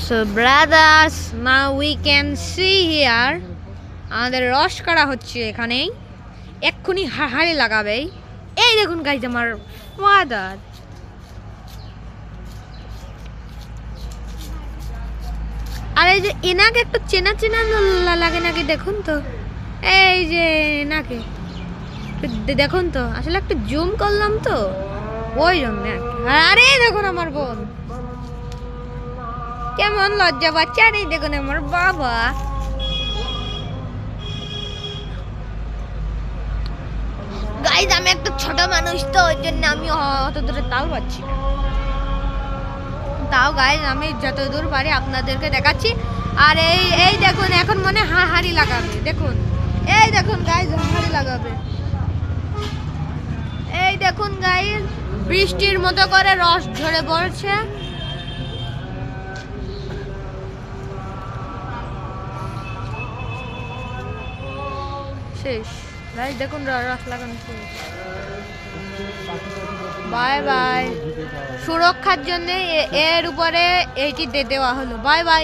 So brothers, now we can see here আমাদের রস কাটা হচ্ছে এখানেই, এক্ষুনি হাড়ি লাগাবে। এই দেখুন গাইজ আমার মাদার, আর এই যে এনাকে একটু চেনা চেনা লাগে নাকি দেখুন তো, এই যে এনাকে দেখুন তো, আসলে একটু জুম করলাম তো ওই জন্য। আরে দেখুন আমার বোন কেমন লজ্জা পাচ্ছে, আর এই দেখুন আমার বাবা। গাইজ আমি একটা ছোট মানুষ তো, ওই জন্য আমি অত দূরে তাও পাচ্ছি না। তাও গাইজ আমি যত দূর পারি আপনাদেরকে দেখাচ্ছি। আর এই দেখুন এখন মনে হাড়ি লাগাবে, দেখুন এই দেখুন গাইজ হাড়ি লাগাবে। এই দেখুন গাইজ বৃষ্টির মতো করে রস ঝরে পড়ছে। শেষ গাইজ, দেখুন রস লাগানো শেষ। Bye bye. সুরক্ষার জন্য এর উপরে এইটি দেওয়া হলো। Bye bye.